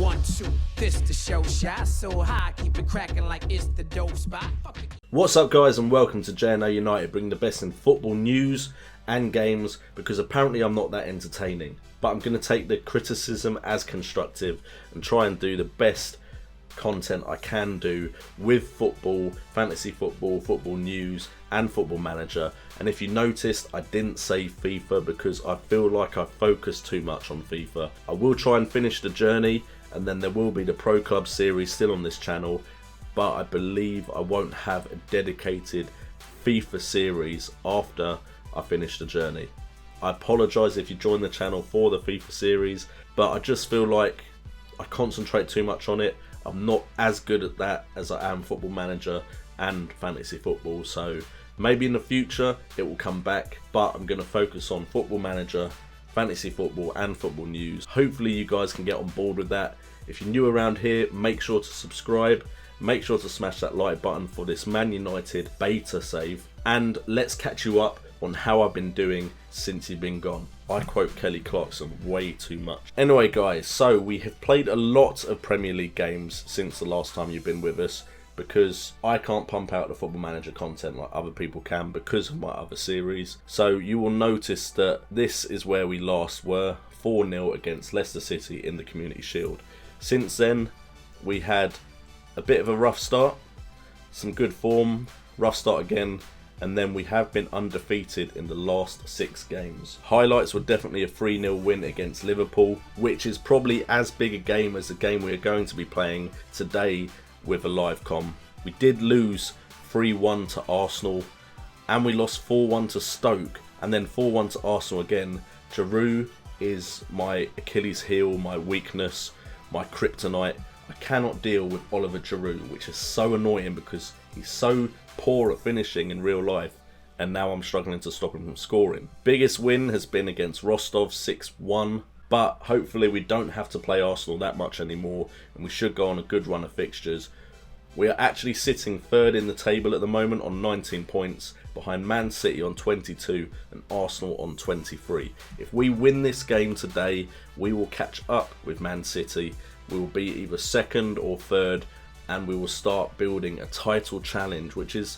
1, 2, this the show shot so high, keep it cracking like it's the dope spot. What's up guys, and welcome to JNO United, bringing the best in football news and games, because apparently I'm not that entertaining. But I'm going to take the criticism as constructive and try and do the best content I can do with football, fantasy football, football news and Football Manager. And if you noticed, I didn't say FIFA because I feel like I focus too much on FIFA. I will try and finish the journey, and then there will be the Pro Club series still on this channel, but I believe I won't have a dedicated FIFA series after I finish the journey. I apologise if you join the channel for the FIFA series, but I just feel like I concentrate too much on it. I'm not as good at that as I am Football Manager and fantasy football, so maybe in the future it will come back, but I'm going to focus on Football Manager, fantasy football and football news. Hopefully you guys can get on board with that. If you're new around here, make sure to subscribe, make sure to smash that like button for this Man United beta save, and let's catch you up on how I've been doing since you've been gone. I quote Kelly Clarkson way too much. Anyway guys, so we have played a lot of Premier League games since the last time you've been with us, because I can't pump out the Football Manager content like other people can because of my other series. So you will notice that this is where we last were, 4-0 against Leicester City in the Community Shield. Since then, we had a bit of a rough start, some good form, rough start again, and then we have been undefeated in the last 6 games. Highlights were definitely a 3-0 win against Liverpool, which is probably as big a game as the game we are going to be playing today with a live com. We did lose 3-1 to Arsenal, and we lost 4-1 to Stoke, and then 4-1 to Arsenal again. Giroud is my Achilles heel, my weakness, my kryptonite. I cannot deal with Oliver Giroud, which is so annoying because he's so poor at finishing in real life, and now I'm struggling to stop him from scoring. Biggest win has been against Rostov, 6-1, but hopefully we don't have to play Arsenal that much anymore, and we should go on a good run of fixtures. We are actually sitting third in the table at the moment on 19 points, behind Man City on 22 and Arsenal on 23. If we win this game today, we will catch up with Man City. We will be either second or third, and we will start building a title challenge, which is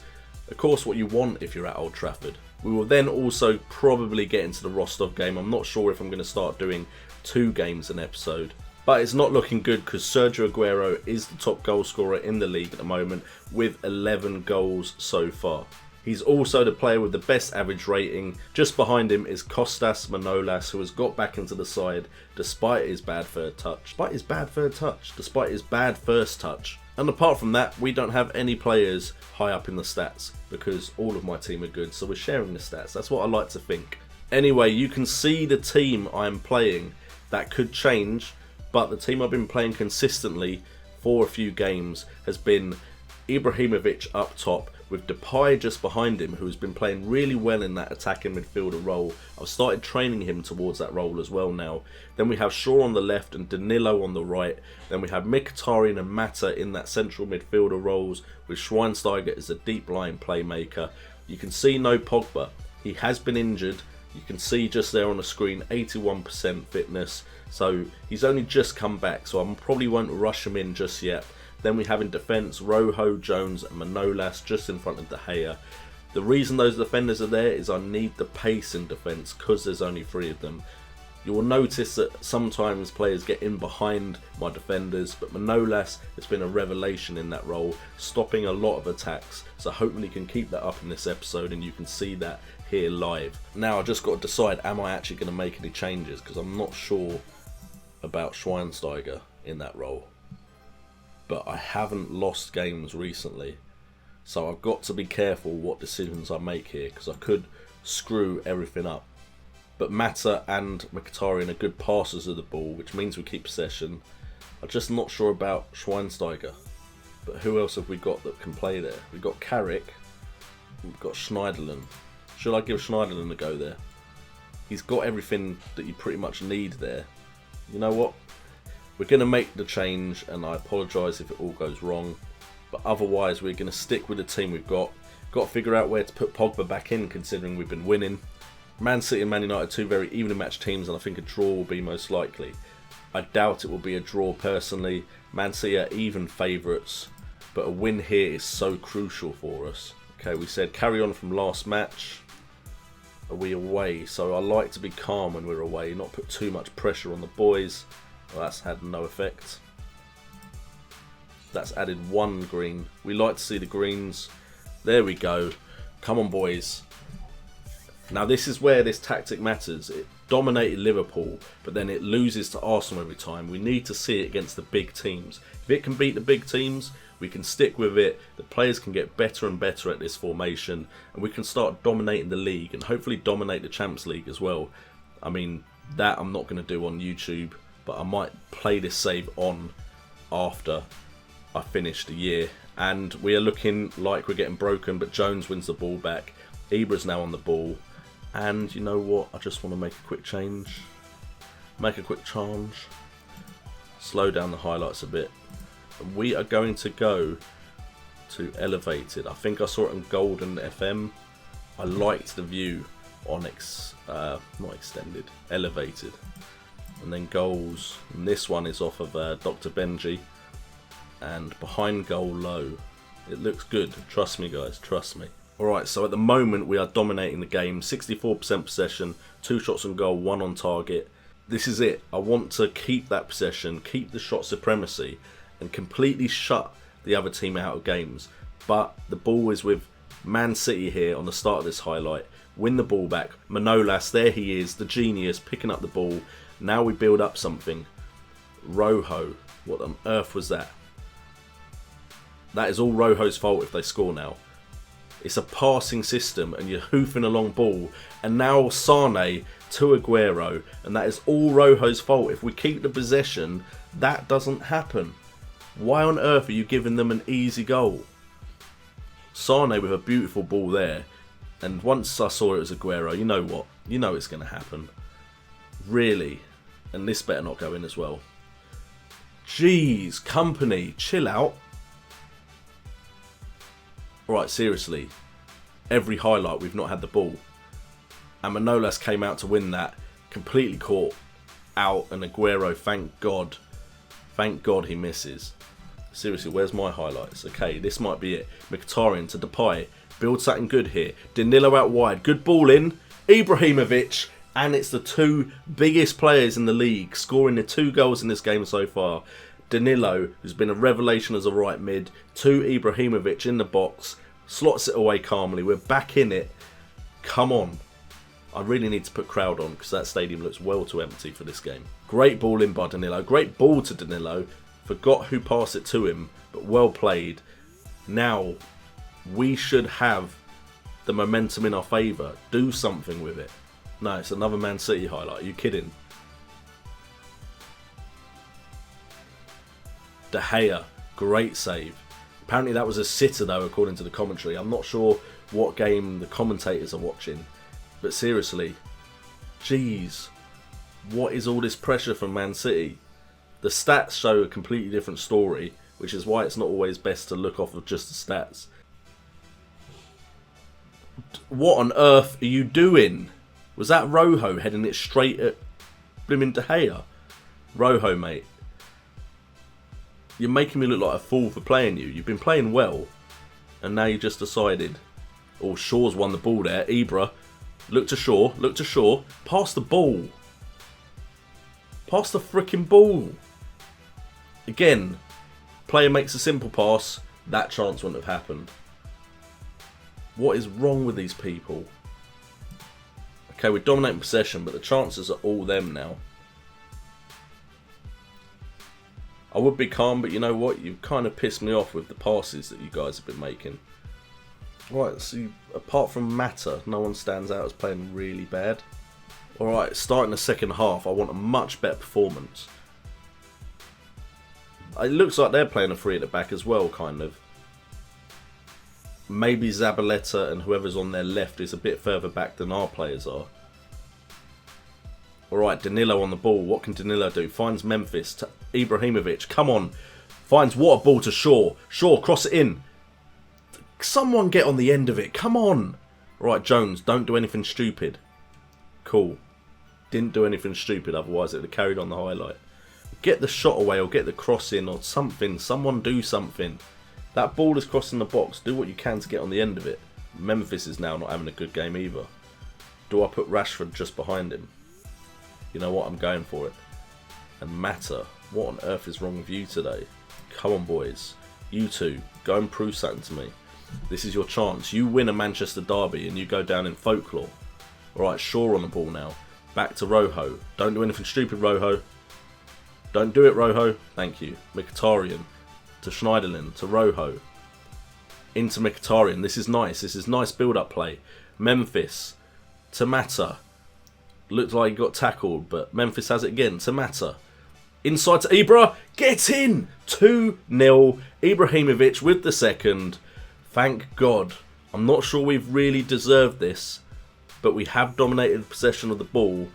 of course what you want if you're at Old Trafford. We will then also probably get into the Rostov game. I'm not sure if I'm going to start doing 2 games an episode, but it's not looking good because Sergio Aguero is the top goal scorer in the league at the moment with 11 goals so far. He's also the player with the best average rating. Just behind him is Kostas Manolas, who has got back into the side despite his bad third touch. Despite his bad first touch. And apart from that, we don't have any players high up in the stats because all of my team are good, so we're sharing the stats. That's what I like to think. Anyway, you can see the team I'm playing. That could change, but the team I've been playing consistently for a few games has been Ibrahimovic up top, with Depay just behind him, who has been playing really well in that attacking midfielder role. I've started training him towards that role as well now. Then we have Shaw on the left and Danilo on the right. Then we have Mkhitaryan and Mata in that central midfielder roles, with Schweinsteiger as a deep line playmaker. You can see no Pogba. He has been injured. You can see just there on the screen 81% fitness. So he's only just come back, so I probably won't rush him in just yet. Then we have in defence Rojo, Jones and Manolas just in front of De Gea. The reason those defenders are there is I need the pace in defence because there's only 3 of them. You will notice that sometimes players get in behind my defenders, but Manolas has been a revelation in that role, stopping a lot of attacks. So hopefully can keep that up in this episode and you can see that here live. Now I just got to decide, am I actually going to make any changes, because I'm not sure about Schweinsteiger in that role. But I haven't lost games recently, so I've got to be careful what decisions I make here, because I could screw everything up. But Mata and Mkhitaryan are good passers of the ball, which means we keep possession. I'm just not sure about Schweinsteiger. But who else have we got that can play there? We've got Carrick, we've got Schneiderlin. Should I give Schneiderlin a go there? He's got everything that you pretty much need there. You know what? We're going to make the change, and I apologise if it all goes wrong. But otherwise, we're going to stick with the team we've got. Got to figure out where to put Pogba back in, considering we've been winning. Man City and Man United, two very evenly matched teams, and I think a draw will be most likely. I doubt it will be a draw personally. Man City are even favourites, but a win here is so crucial for us. Okay, we said carry on from last match. Are we away? So I like to be calm when we're away, not put too much pressure on the boys. Well, that's had no effect. That's added 1 green. We like to see the greens. There we go. Come on, boys. Now this is where this tactic matters. It dominated Liverpool, but then it loses to Arsenal every time. We need to see it against the big teams. If it can beat the big teams, we can stick with it. The players can get better and better at this formation, and we can start dominating the league and hopefully dominate the Champions League as well. I mean, that I'm not going to do on YouTube, but I might play this save on after I finish the year. And we are looking like we're getting broken, but Jones wins the ball back. Ibra's now on the ball. And you know what? I just want to make a quick change. Make a quick change. Slow down the highlights a bit. We are going to go to elevated. I think I saw it on Golden FM. I liked the view on not extended, elevated. And then goals. And this one is off of Dr. Benji. And behind goal low. It looks good. Trust me, guys. Trust me. Alright, so at the moment we are dominating the game. 64% possession, 2 shots on goal, 1 on target. This is it. I want to keep that possession, keep the shot supremacy, and completely shut the other team out of games. But the ball is with Man City here on the start of this highlight. Win the ball back. Manolas, there he is, the genius, picking up the ball. Now we build up something. Rojo, what on earth was that? That is all Rojo's fault if they score now. It's a passing system and you're hoofing a long ball. And now Sane to Aguero. And that is all Rojo's fault. If we keep the possession, that doesn't happen. Why on earth are you giving them an easy goal? Sane with a beautiful ball there. And once I saw it was Aguero, you know what? You know it's going to happen. Really. And this better not go in as well. Jeez, company, chill out. Right, seriously, every highlight we've not had the ball. And Manolas came out to win that, completely caught out, and Aguero, thank God he misses. Seriously, where's my highlights? Okay, this might be it. Mkhitaryan to Depay, build something good here. Danilo out wide, good ball in. Ibrahimovic, and it's the 2 biggest players in the league scoring the 2 goals in this game so far. Danilo, who's been a revelation as a right mid, to Ibrahimovic in the box, slots it away calmly. We're back in it. Come on. I really need to put crowd on because that stadium looks well too empty for this game. Great ball in by Danilo. Great ball to Danilo. Forgot who passed it to him, but well played. Now, we should have the momentum in our favour. Do something with it. No, it's another Man City highlight. Are you kidding? De Gea, great save. Apparently that was a sitter though, according to the commentary. I'm not sure what game the commentators are watching. But seriously, jeez, what is all this pressure from Man City? The stats show a completely different story, which is why it's not always best to look off of just the stats. What on earth are you doing? Was that Rojo heading it straight at blimmin' De Gea? Rojo, mate. You're making me look like a fool for playing you. You've been playing well. And now you just decided. Oh, Shaw's won the ball there. Ibra. Look to Shaw. Look to Shaw. Pass the ball. Pass the freaking ball. Again. Player makes a simple pass. That chance wouldn't have happened. What is wrong with these people? Okay, we're dominating possession, but the chances are all them now. I would be calm, but you know what? You've kind of pissed me off with the passes that you guys have been making. Right, so apart from Mata, no one stands out as playing really bad. Alright, starting the second half, I want a much better performance. It looks like they're playing a 3 at the back as well, kind of. Maybe Zabaleta and whoever's on their left is a bit further back than our players are. Alright, Danilo on the ball. What can Danilo do? Finds Memphis to Ibrahimovic. Come on. Finds what a ball to Shaw. Shaw, cross it in. Someone get on the end of it. Come on. Right, Jones, don't do anything stupid. Cool. Didn't do anything stupid, otherwise it would have carried on the highlight. Get the shot away or get the cross in or something. Someone do something. That ball is crossing the box. Do what you can to get on the end of it. Memphis is now not having a good game either. Do I put Rashford just behind him? You know what? I'm going for it. And Mata, what on earth is wrong with you today? Come on, boys. You two, go and prove something to me. This is your chance. You win a Manchester derby and you go down in folklore. Alright, Shaw on the ball now. Back to Rojo. Don't do anything stupid, Rojo. Don't do it, Rojo. Thank you. Mkhitaryan to Schneiderlin to Rojo. Into Mkhitaryan. This is nice. This is nice build-up play. Memphis to Mata. Looked like he got tackled, but Memphis has it again to Mata. Inside to Ibra. Get in! 2-0. Ibrahimovic with the second. Thank God. I'm not sure we've really deserved this, but we have dominated possession of the ball,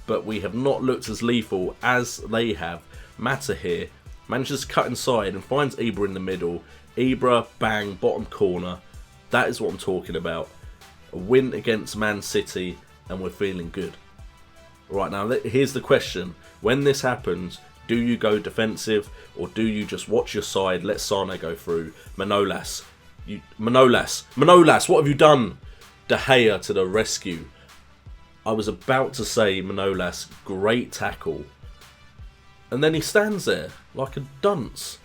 but we have not looked as lethal as they have. Mata here manages to cut inside and finds Ibra in the middle. Ibra, bang, bottom corner. That is what I'm talking about. A win against Man City, and we're feeling good. Right, now here's the question. When this happens, do you go defensive or do you just watch your side, let Sane go through? Manolas, what have you done? De Gea to the rescue. I was about to say, Manolas, great tackle. And then he stands there like a dunce.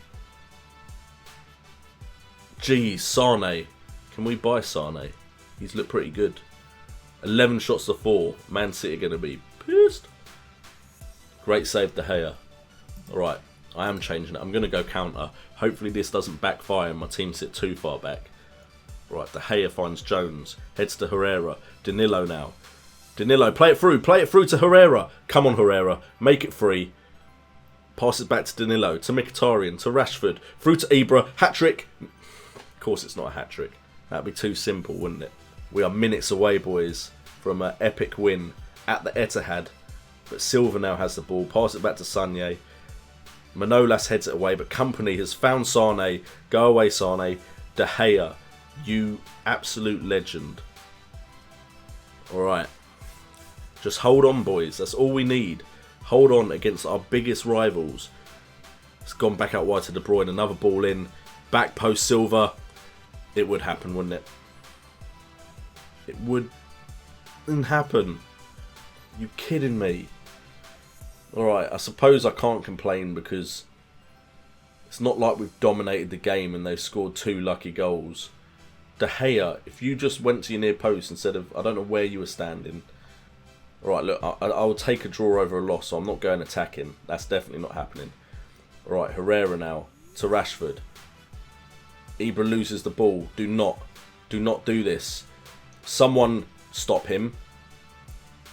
Geez, Sane. Can we buy Sane? He's looked pretty good. 11 shots to 4. Man City are going to be pissed. Great save, De Gea. Alright, I am changing it. I'm going to go counter. Hopefully this doesn't backfire and my team sit too far back. Right, De Gea finds Jones. Heads to Herrera. Danilo now. Danilo, play it through to Herrera. Come on, Herrera. Make it free. Pass it back to Danilo, to Mkhitaryan, to Rashford. Through to Ibra. Hat-trick. Of course it's not a hat-trick. That'd be too simple, wouldn't it? We are minutes away, boys, from an epic win at the Etihad. But Silva now has the ball. Pass it back to Sanye. Manolas heads it away, but Company has found Sane. Go away, Sane. De Gea, you absolute legend. Alright. Just hold on, boys. That's all we need. Hold on against our biggest rivals. It's gone back out wide to De Bruyne. Another ball in. Back post Silva. It would happen, wouldn't it? It wouldn't happen. You kidding me? Alright, I suppose I can't complain because it's not like we've dominated the game and they've scored 2 lucky goals. De Gea, if you just went to your near post instead of, I don't know where you were standing. Alright, look, I'll take a draw over a loss, so I'm not going attacking. That's definitely not happening. Alright, Herrera now to Rashford. Ibra loses the ball. Do not do this. Someone stop him.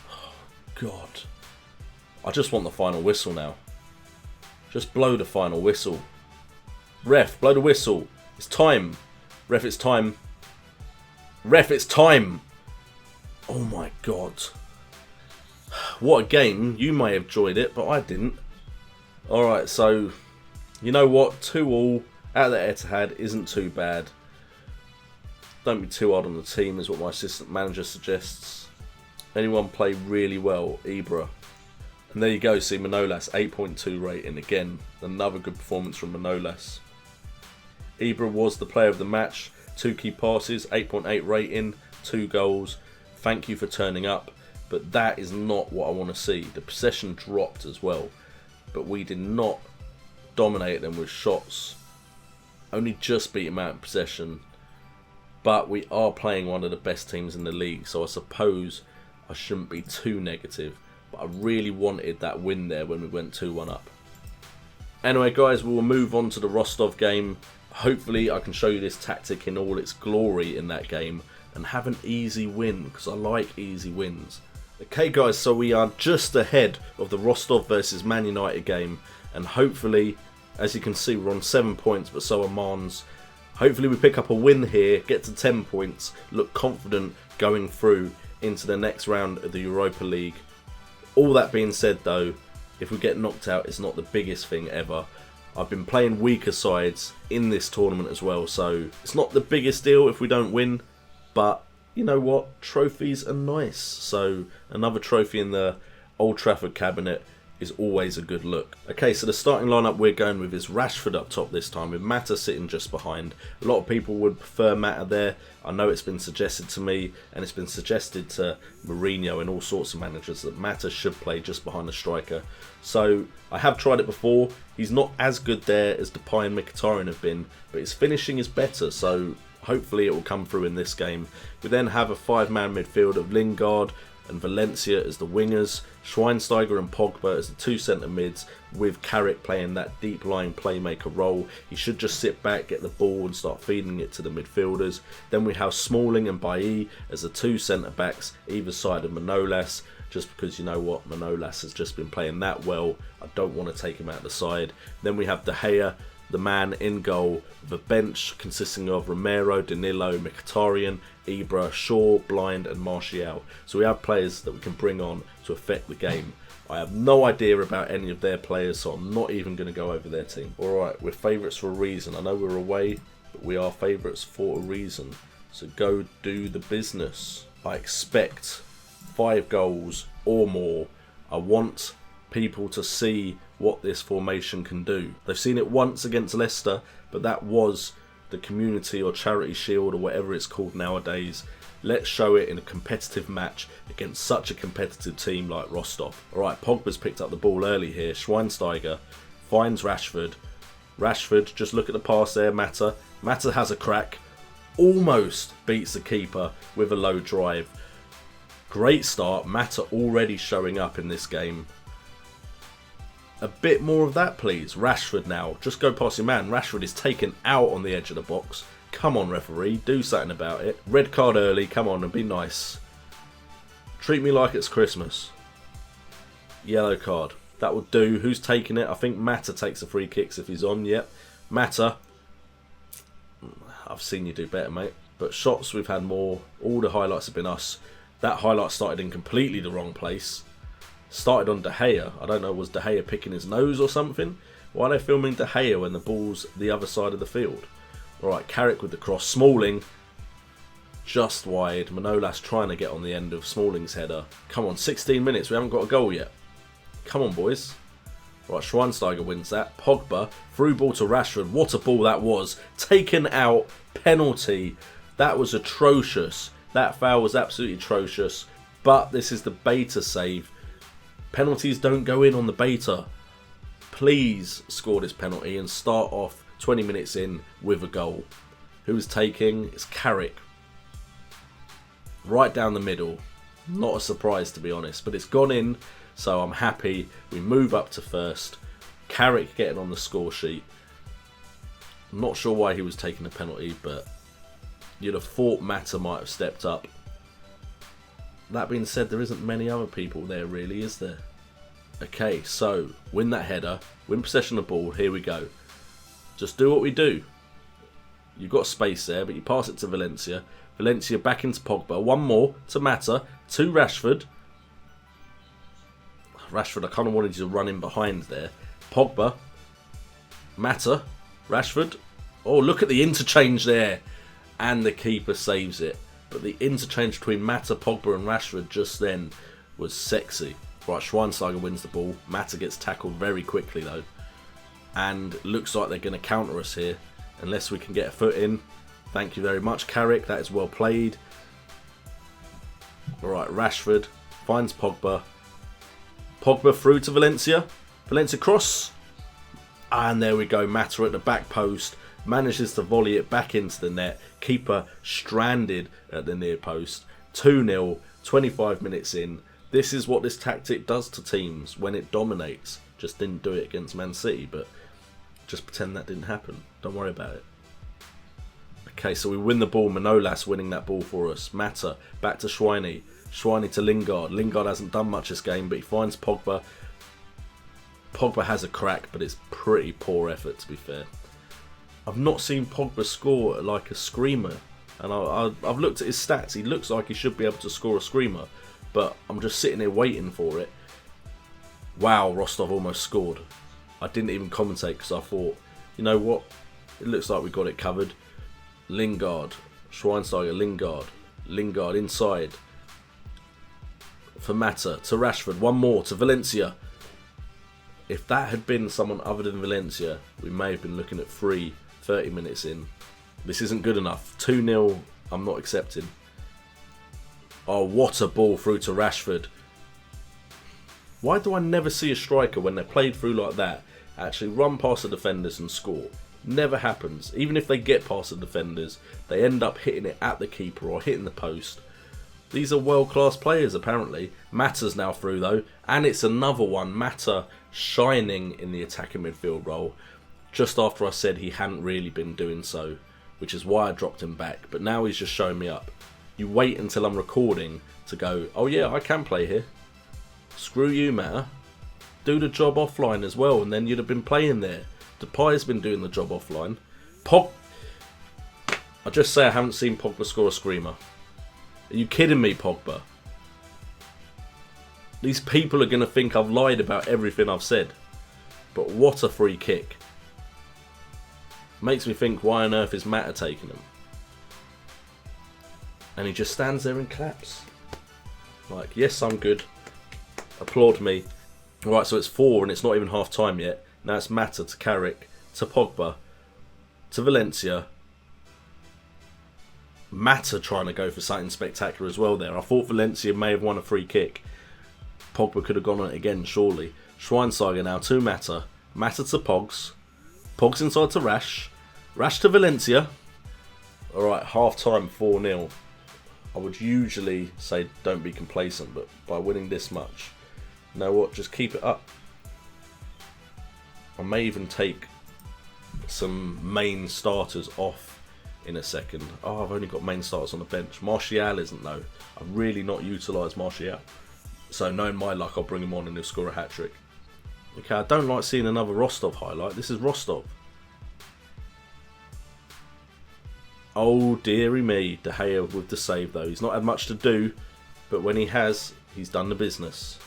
Oh, God. I just want the final whistle now. Just blow the final whistle. Ref, blow the whistle. It's time. Ref, it's time. Ref, it's time. Oh my God. What a game. You may have enjoyed it, but I didn't. Alright, so, you know what? 2-2 at the Etihad isn't too bad. Don't be too hard on the team is what my assistant manager suggests. Anyone play really well? Ibra. And there you go, see Manolas, 8.2 rating. Again, another good performance from Manolas. Ibra was the player of the match. 2 key passes, 8.8 rating, 2 goals. Thank you for turning up. But that is not what I want to see. The possession dropped as well. But we did not dominate them with shots. Only just beat them out in possession. But we are playing one of the best teams in the league. So I suppose I shouldn't be too negative. But I really wanted that win there when we went 2-1 up. Anyway guys, we'll move on to the Rostov game. Hopefully I can show you this tactic in all its glory in that game. And have an easy win. Because I like easy wins. Okay guys, so we are just ahead of the Rostov versus Man United game. And hopefully, as you can see, we're on 7 points, but so are Mons. Hopefully we pick up a win here, get to 10 points, look confident going through into the next round of the Europa League. All that being said though, if we get knocked out, it's not the biggest thing ever. I've been playing weaker sides in this tournament as well, so it's not the biggest deal if we don't win, but you know what? Trophies are nice. So another trophy in the Old Trafford cabinet is always a good look. Okay, so the starting lineup we're going with is Rashford up top this time, with Mata sitting just behind. A lot of people would prefer Mata there. I know it's been suggested to me, and it's been suggested to Mourinho and all sorts of managers, that Mata should play just behind the striker. So I have tried it before. He's not as good there as Depay and Mkhitaryan have been, but his finishing is better, so hopefully it will come through in this game. We then have a 5-man midfield of Lingard and Valencia as the wingers, Schweinsteiger and Pogba as the 2 centre mids, with Carrick playing that deep lying playmaker role. He should just sit back, get the ball and start feeding it to the midfielders. Then we have Smalling and Bailly as the 2 centre backs either side of Manolas, just because, you know what, Manolas has just been playing that well. I don't want to take him out the side. Then we have De Gea, the man in goal, the bench consisting of Romero, Danilo, Mkhitaryan, Ibra, Shaw, Blind and Martial. So we have players that we can bring on to affect the game. I have no idea about any of their players, so I'm not even going to go over their team. Alright, we're favourites for a reason. I know we're away, but we are favourites for a reason. So go do the business. I expect 5 goals or more. I want people to see what this formation can do. They've seen it once against Leicester, but that was the Community or Charity Shield or whatever it's called nowadays. Let's show it in a competitive match against such a competitive team like Rostov. Alright, Pogba's picked up the ball early here. Schweinsteiger finds Rashford. Rashford, just look at the pass there, Mata. Mata has a crack. Almost beats the keeper with a low drive. Great start. Mata already showing up in this game. A bit more of that, please. Rashford now. Just go past your man. Rashford is taken out on the edge of the box. Come on, referee. Do something about it. Red card early. Come on and be nice. Treat me like it's Christmas. Yellow card. That will do. Who's taking it? I think Mata takes the free kicks if he's on. Yep. Mata. I've seen you do better, mate. But shots, we've had more. All the highlights have been us. That highlight started in completely the wrong place. Started on De Gea. I don't know, was De Gea picking his nose or something? Why are they filming De Gea when the ball's the other side of the field? Alright, Carrick with the cross. Smalling. Just wide. Manolas trying to get on the end of Smalling's header. Come on, 16 minutes. We haven't got a goal yet. Come on, boys. Right, Schweinsteiger wins that. Pogba. Through ball to Rashford. What a ball that was. Taken out. Penalty. That was atrocious. That foul was absolutely atrocious. But this is the beta save. Penalties don't go in on the beta. Please score this penalty and start off 20 minutes in with a goal. Who's taking? It's Carrick. Right down the middle. Not a surprise, to be honest, but it's gone in, so I'm happy. We move up to first. Carrick getting on the score sheet. I'm not sure why he was taking the penalty, but you'd have thought Mata might have stepped up. That being said, there isn't many other people there really, is there? Okay, so win that header, win possession of the ball, here we go. Just do what we do. You've got space there, but you pass it to Valencia. Valencia back into Pogba. One more to Mata, to Rashford. Rashford, I kind of wanted you to run in behind there. Pogba, Mata, Rashford. Oh, look at the interchange there. And the keeper saves it. But the interchange between Mata, Pogba and Rashford just then was sexy. Right, Schweinsteiger wins the ball. Mata gets tackled very quickly though. And looks like they're going to counter us here. Unless we can get a foot in. Thank you very much, Carrick. That is well played. Alright, Rashford finds Pogba. Pogba through to Valencia. Valencia cross. And there we go. Mata at the back post. Manages to volley it back into the net. Keeper stranded at the near post. 2-0, 25 minutes in. This is what this tactic does to teams when it dominates. Just didn't do it against Man City, but just pretend that didn't happen. Don't worry about it. Okay, so we win the ball. Manolas winning that ball for us. Mata back to Schweini. Schweini to Lingard. Lingard hasn't done much this game, but he finds Pogba. Pogba has a crack, but it's pretty poor effort, to be fair. I've not seen Pogba score like a screamer, and I've looked at his stats. He looks like he should be able to score a screamer, but I'm just sitting here waiting for it. Wow, Rostov almost scored. I didn't even commentate because I thought, you know what, it looks like we got it covered. Lingard, Schweinsteiger, Lingard. Lingard inside. For Mata. To Rashford. One more. To Valencia. If that had been someone other than Valencia, we may have been looking at 30 minutes in. This isn't good enough. 2-0, I'm not accepting. Oh, what a ball through to Rashford. Why do I never see a striker, when they're played through like that, actually run past the defenders and score? Never happens. Even if they get past the defenders, they end up hitting it at the keeper or hitting the post. These are world-class players, apparently. Mata's now through, though. And it's another one. Mata shining in the attacking midfield role. Just after I said he hadn't really been doing so. Which is why I dropped him back. But now he's just showing me up. You wait until I'm recording to go, oh yeah, I can play here. Screw you, Mata. Do the job offline as well, and then you'd have been playing there. Depay's been doing the job offline. I just say I haven't seen Pogba score a screamer. Are you kidding me, Pogba? These people are going to think I've lied about everything I've said. But what a free kick. Makes me think, why on earth is Mata taking him? And he just stands there and claps. Like, yes, I'm good. Applaud me. Alright, so it's 4 and it's not even half time yet. Now it's Mata to Carrick, to Pogba, to Valencia. Mata trying to go for something spectacular as well there. I thought Valencia may have won a free kick. Pogba could have gone on it again, surely. Schweinsteiger now to Mata. Mata to Pogs. Pogs inside to Rash. Rash to Valencia. Alright, half time 4-0. I would usually say don't be complacent, but by winning this much, you know what, just keep it up. I may even take some main starters off in a second. Oh, I've only got main starters on the bench. Martial isn't though. I've really not utilised Martial. So knowing my luck, I'll bring him on and he'll score a hat-trick. Okay, I don't like seeing another Rostov highlight. This is Rostov. Oh, dearie me. De Gea with the save though. He's not had much to do, but when he has, he's done the business.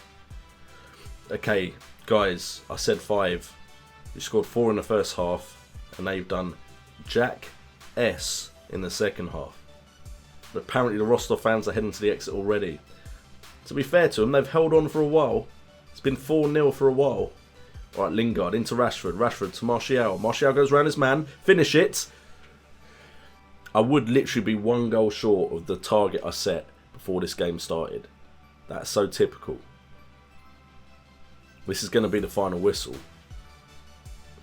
Okay, guys, I said 5. You scored 4 in the first half, and they've done Jack S in the second half. But apparently the Rostov fans are heading to the exit already. To be fair to them, they've held on for a while. It's been 4-0 for a while. Alright, Lingard into Rashford. Rashford to Martial. Martial goes round his man. Finish it. I would literally be 1 goal short of the target I set before this game started. That's so typical. This is going to be the final whistle.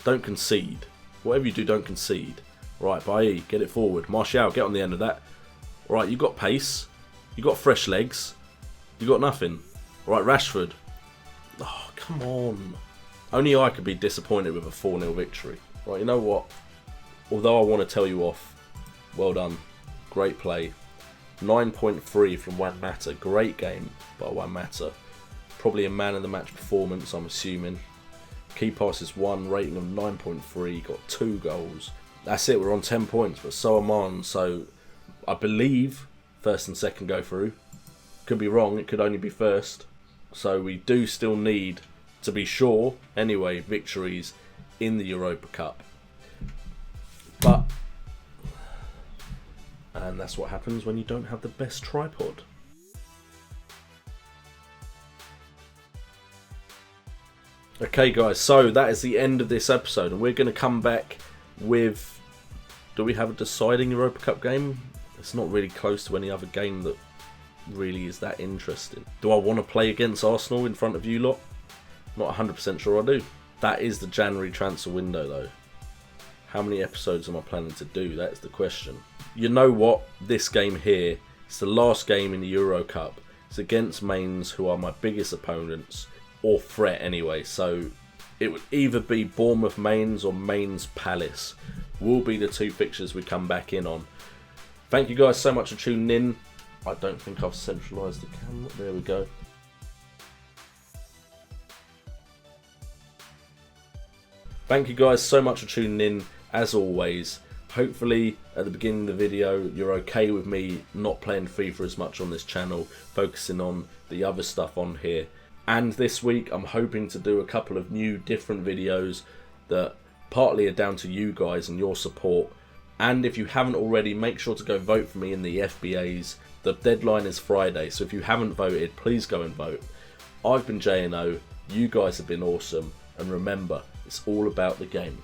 Don't concede. Whatever you do, don't concede. Right, Bailly, get it forward. Martial, get on the end of that. Right, you got pace. You got fresh legs. You got nothing. Right, Rashford. Oh, come on. Only I could be disappointed with a 4-0 victory. Right, you know what? Although I want to tell you off, well done. Great play. 9.3 from Juan Mata. Great game by Juan Mata. Probably a man of the match performance, I'm assuming. Key passes 1, rating of 9.3, got 2 goals. That's it, we're on 10 points, but so am I. So I believe first and second go through. Could be wrong, it could only be first. So we do still need, to be sure, anyway, victories in the Europa Cup. And that's what happens when you don't have the best tripod. Okay guys, so that is the end of this episode, and we're going to come back with, do we have a deciding Europa Cup game? It's not really close to any other game that really is that interesting. Do I want to play against Arsenal in front of you lot? Not 100% sure I do. That is the January transfer window though. How many episodes am I planning to do? That's the question. You know what? This game here, it's the last game in the Euro Cup. It's against Mainz, who are my biggest opponents, or threat anyway. So it would either be Bournemouth Mainz or Mainz Palace. Will be the 2 fixtures we come back in on. Thank you guys so much for tuning in. I don't think I've centralised the camera. There we go. Thank you guys so much for tuning in, as always. Hopefully at the beginning of the video you're okay with me not playing FIFA as much on this channel, focusing on the other stuff on here. And this week I'm hoping to do a couple of new different videos that partly are down to you guys and your support. And if you haven't already, make sure to go vote for me in the FBAs The deadline is Friday, so if you haven't voted, please go and vote. I've been J&O, you guys have been awesome, and remember, it's all about the game.